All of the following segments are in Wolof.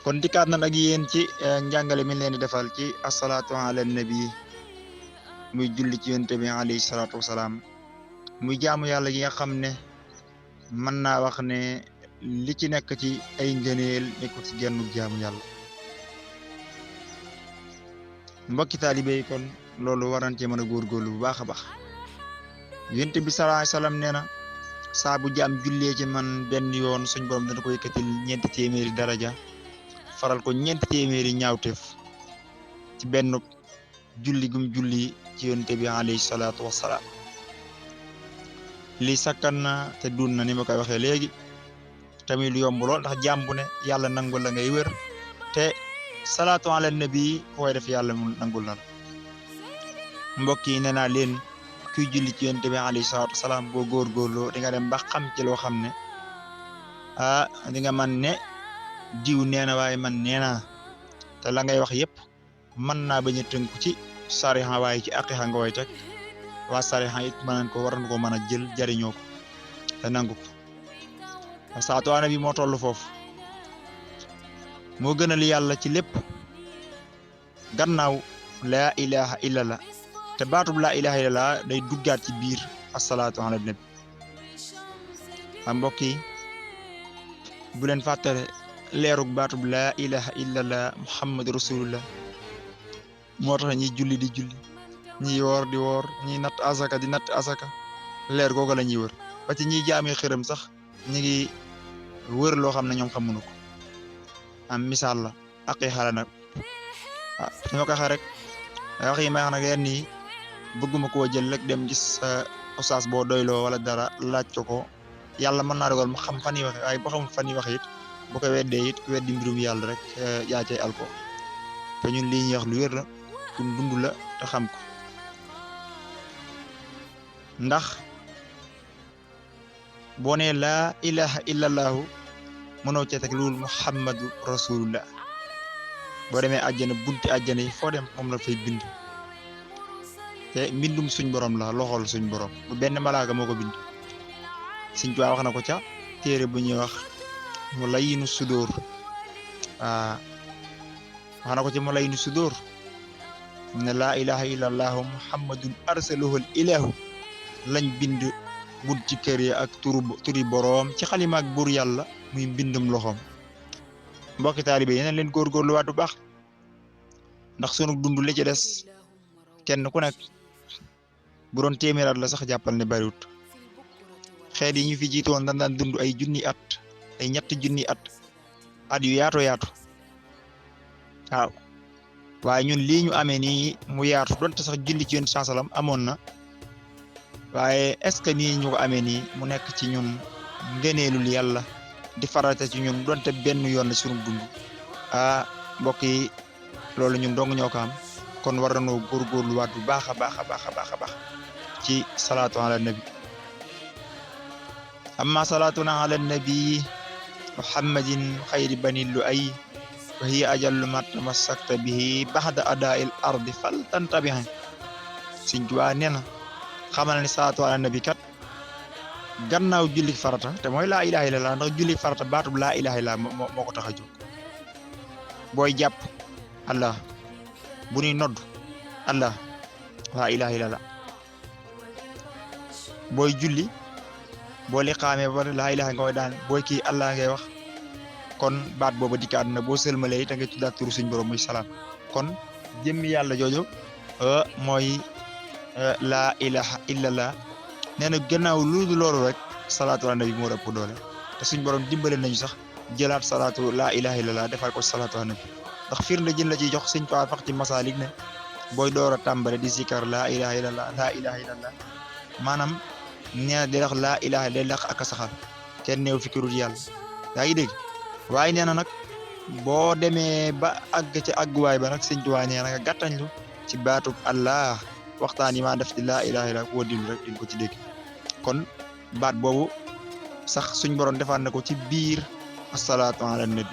kon dikkaat nan ak yéen ci njàngale mi leen di defal ci asalaatu ala nabi muy julli ci yonent bi alayhi salaatu wasalaam muy jaamu yàlla gi nga xam ne mën naa wax ne li ci nekk ci ay ngëneel nekkul ci gennu jaamu yàlla. mbokki taalibe yi kon loolu waran cee mën a góorgóorlu bu baax a baax. yonent bi sallallahu alayhi wasallam nee na saa bu jaam jullee ci man benn yoon suñ borom dana ko yëkkatil 4 téeméeri daraja faral ko 4 téeméeri ñaawteef ci benn julli gum julli ci yonent bi alayhi salaatu wasalaam. lii sakkan na te dun na ni ma koy waxee léegi tamit lu yomb lool ndax jaam bu ne yàlla nangul la ngay wér te salaatu ala nabi koy def yàlla mu nangul na la. mbokk yi nee naa leen kuy julli ci yonent bi alayhi salaatu wasalaam boo góorgóorloo di nga dem ba xam ci loo xam ne di nga man ne diw nee na waaye man nee naa te la ngay wax yëpp mën naa bañ a tënku ci sariha waaye ci aqiqa nga koy teg waa sariha it mën nañ ko war nañ ko mën a jël jariñoo ko te nangu ko salaatu ala nabi moo toll foofu moo gënal yàlla ci lépp gannaaw laa ilaha illallah te baatub laa ilaha illallah day duggaat ci biir asalaatu ala nabi. mbokk yi bu leen fàttale leerug baatub laa ilaha illallah muhammad rasulullah moo tax ñiy julli di julli ñiy woor di woor ñiy natt asaka di natt asaka leer googu la ñuy wër ba ci ñiy jaamee xërëm sax ñi ngi wër loo xam ne ñoom xamuñu ko. am misaal la aqiqa la nag su ma ko waxee rek wax yi may wax nag yenn yi bëgguma koo jël rek dem gis oustaz boo doyloo wala dara laaj ko yàlla mën naa dogal mu xam fan yi waxe waaye boo xamul fan yi waxe it bu ko weddee it ku weddi mbirum yàlla rek yaa cay alko te ñun lii ñuy wax lu wér la kum dund la te xam ko ndax boo nee laa ilaha illallahu mënoo cee teg loolu muhammadu rasulullah boo demee àjjana bunti àjjana yi foo dem moom la fay bind te mbindum suñ borom la loxol suñ borom bu benn malaaka moo ko bind. Sëñ Tuubaa wax na ko ca téere bu ñuy wax mu layinu sudóor wax na ko ci mu layinu sudóor ne laa ilaha illallahu muhammadun arsaluhul ilahu lañ bind bud ci kër yi ak turi boroom ci xalima ak buur yàlla muy mbindum loxoom. mbokki taalibe yi yeneen leen góorgóorluwaat bu baax ndax sunu dund li ci des kenn ku nekk bu doon téeméeraat la sax jàppal ne bariwut. xeet yi ñu fi jiitoon dañ daan dund ay junni at ay ñetti junni at yu yaatu waaw waaye ñun lii ñu amee nii mu yaatu donte sax julli ci yonent sallam amoon na waaye est-ce que nii ñu ko amee nii mu nekk ci ñun ngëneelul yàlla di farata ci ñun donte benn yoon la sunu dund mbokk yi loolu ñun dong ñoo ko am kon war nañoo góorgóorluwaat bu baax a baax a baax a baax a baax ci salaatu ala nabi. amma salaatuna ala nabi muhammadin xayri bani lu'ay wa hiya ajallu ma tamassakta bihi baxda adaa'il ardi fal tantabihi. Sëñ Tuubaa nee na xamal ni salaatu ala nabi kat gannaaw julli farata te mooy laa ilaha illallah ndax julli farata baatub laa ilaha illallah moo ko tax a jóg. booy jàpp allah bu ñuy nodd allah laa ilaha illallah booy julli boo li xaamee ba laa ilaha nga koy daan booy kii allah ngay wax kon baat booba dikkaat na boo sëlmalee da ngay tuddaat turu suñ borom muy salaam kon jëmmi yàlla jooju mooy laa ilaha illallah nee na gannaaw lu dul loolu rek salaatu ala nabi moo ëpp doole te suñ borom dimbale nañu sax jëlaat salaatu laa ilaha illallah defal ko salaatu ala nabi ndax firnde jën la ciy jox Sëñ Tuubaa fax ci masaalik ne booy door a tàmbale di zikar laa ilaha illallah laa ilaha illallah maanaam nee na day wax laa ilaha day laq ak a saxal kenn néew fi kirul yàlla yaa ngi dégg waaye nee na nag boo demee ba àgg ci àgguwaay ba nag Sëñ Tuubaa nee na nga gàttañlu ci baatub allah waxtaan yi maa def ci laa ilaha illallah koo dil rek di ko ci dégg kon baat boobu sax suñ borom defaat na ko ci biir asalaatu ala nabi.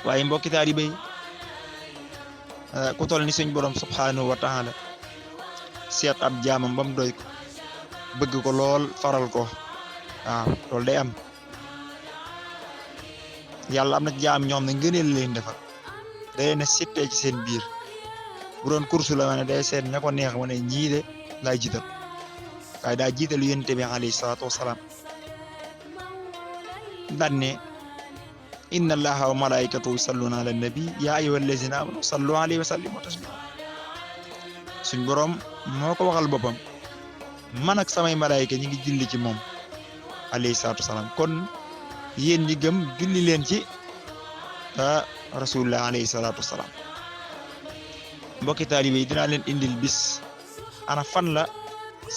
waaye mbokki taalibe yi ku toll ni suñ borom subhanahu wa taala seet ab jaamam ba mu doy ko bëgg ko lool faral ko waaw loolu day am yàlla am na jaam ñoom ne ngëneel leen defal day leen a sittee ci seen biir bu doon kursu la ma ne day seet ña ko neex ma ne ñii de laay jiital waaye daa jiital yonent bi alayhi salaatu wasalaam daan ne inna allaha wa malaikatahu yusalluna ala nabi ya ayyuhal lazina amanu sallu alayhi wa sallimu taslima suñ boroom moo ko waxal boppam man ak samay malaayika ñi ngi julli ci moom alayhi salaatu wasalaam kon yéen ñi gëm julli leen ci rasulullah alayhi salaatu wasalaam mbokki taalibe yi dinaa leen indil bis ana fan la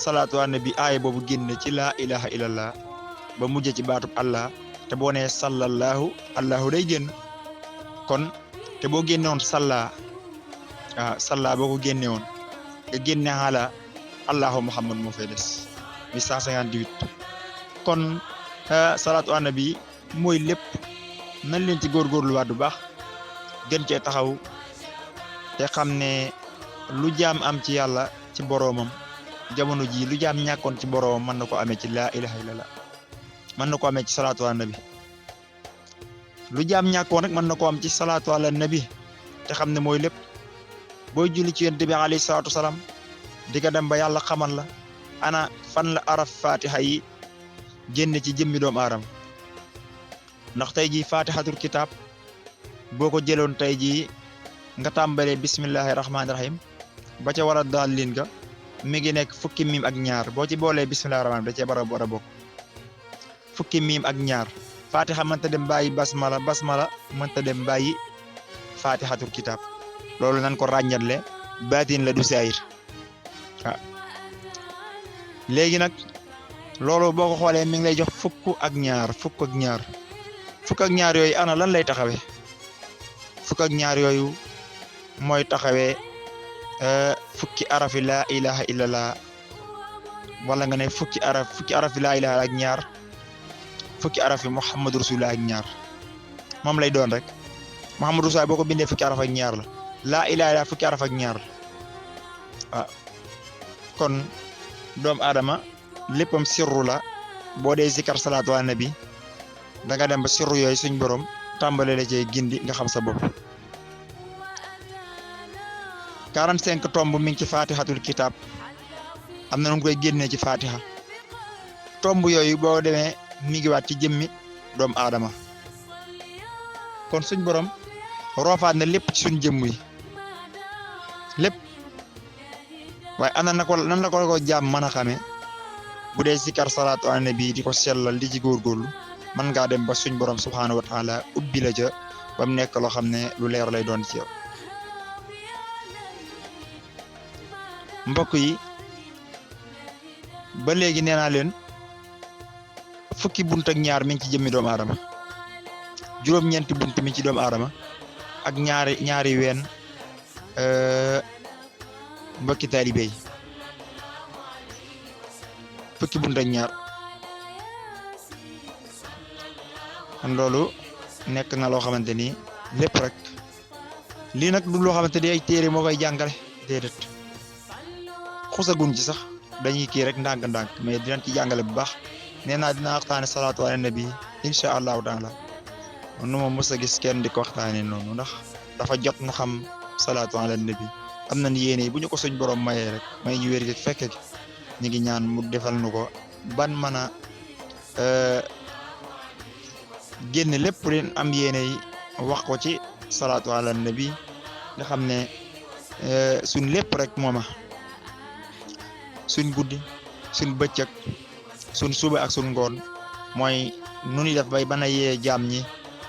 salaatu ala nabi aaya boobu génne ci laa ilaha illallah ba mujj ci baatub allah te boo nee sallallahu allahu day génn kon te boo génne woon salla boo ko génne woon nga génne xaala allahu muhammad moo fay des 858 kon salaatu ala nabi mooy lépp nañ leen ci góorgóorluwaat bu baax gën cee taxaw te xam ne lu jaam am ci yàlla ci boroomam jamono ji lu jaam ñàkkoon ci boroomam mën na ko amee ci laa ilaha illallah mën na ko amee ci salaatu ala nabi lu jaam ñàkkoon rek mën na ko am ci salaatu ala nabi te xam ne mooy lépp booy julli ci yonent bi alayhi salaatu wasalaam di nga dem ba yàlla xamal la ana fan la araf fatiha yi génn ci jëmmi doomu aadama ndax tey jii fatihatul kitab boo ko jëloon tey jii nga tàmbalee bismillahi rahmaani rahim ba ca war a daal liin ga mi ngi nekk fukki miim ak ñaar boo ci boolee bismillahi rahmaani da cee war a bokk fukki miim ak ñaar fatiha mënta dem bàyyi basmala mënta dem bàyyi fatihatul kitab loolu nan ko ràññatle baatin la du saayir waaw léegi nag loolu boo ko xoolee mi ngi lay jox fukk ak ñaar yooyu ana lan lay taxawee fukk ak ñaar yooyu mooy taxawee fukki arafi laa ilaha illallah wala nga ne fukki arafi laa ilaha ak ñaar fukki arafi muhammadu rasulullah ak ñaar moom lay doon rek muhammadu rasulullah boo ko bindee fukki araf ak ñaar la laa ilaha illallah fukki araf ak ñaar la waaw kon doomu aadama léppam sirru la boo dee zikar salaatu ala nabi da nga dem ba sirru yooyu suñ borom tàmbale la cee gindi nga xam sa bopp 45 tomb mi ngi ci fatihatul kitab am na nu koy génnee ci fatiha tomb yooyu boo demee mi ngi waat ci jëmmi doomu aadama kon suñ borom roofaat na lépp ci suñ jëmm yi lépp waaye ana nan la ko jaam mën a xamee bu dee zikar salaatu ala nabi di ko sellal di ci góorgóorlu mën ngaa dem ba suñ borom subhaanahu wa taala ubbi la ca ba mu nekk loo xam ne lu leer lay doon ci yow mbokk yi ba léegi nee naa leen fukki bunt ak ñaar mi ngi ci jëmmi doomu aadama juróom-ñeenti bunt mi ci doomu aadama ak ñaari ween mbokki taalibe yi fukki bunt ak ñaar kon loolu nekk na loo xamante ni lépp rek lii nag du loo xamante ni ay téere moo koy jàngale déedéet xusagun ci sax dañuy kii rek ndànk-ndànk mais dinañ ci jàngale bu baax nee naa dina waxtaane salaatu ala nabi incha allahu taala nu ma mës a gis kenn di ko waxtaane noonu ndax dafa jot nu xam salaatu ala nabi am nañ yéene bu ñu ko suñ borom mayee rek may ñu wér gi fekke gi ñu ngi ñaan mu defal nu ko ban mën a génn lépp leen am yéene yi wax ko ci salaatu ala nabi nga xam ne suñ lépp rek mooma suñ guddi suñ bëccëg suñ suba ak suñ ngoon mooy nu ñuy def bay bana yee jaam ñi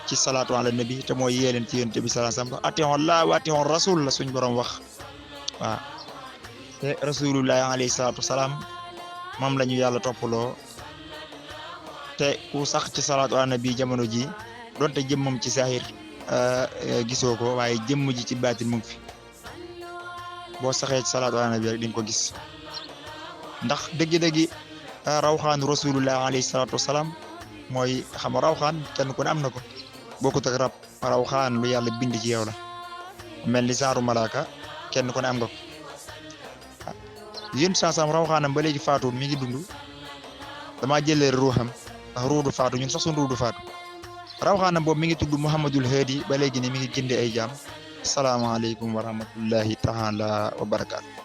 ci salaatu ala nabi te mooy yee leen ci yonent bi sallallahu alayhi wasallam atiiwu llaaha wa atiiwu rasul la suñ borom wax waaw te rasulullahi alayhi salaatu wasalaam moom la ñu yàlla toppaloo te ku sax ci salaatu ala nabi jamono ji donte jëmmam ci saahir gisoo ko waaye jëmm ji ci baatin mu ngi fi boo saxee ci salaatu ala nabi rek di nga ko gis ndax dëgg-dëgg rawxaanu rasulullah alayhi salaatu wasalaam mooy xam rawxaan kenn ku ne am na ko bokkut ak rab rawxaan lu yàlla bind ci yow la mel ni saaru malaaka kenn ku ne am nga ko yéen saasam rawxaanam ba léegi faatu mi ngi dund damaa jëlee ruuxam ndax ruu du faatu ñun sax suñu ruu du faatu rawaxaana boobu mi ngi tudd Muhammadul Hadi ba léegi ni mi ngi gindi ay jaam salaamaaleykum wa rahmatullahi taala wa barakaatu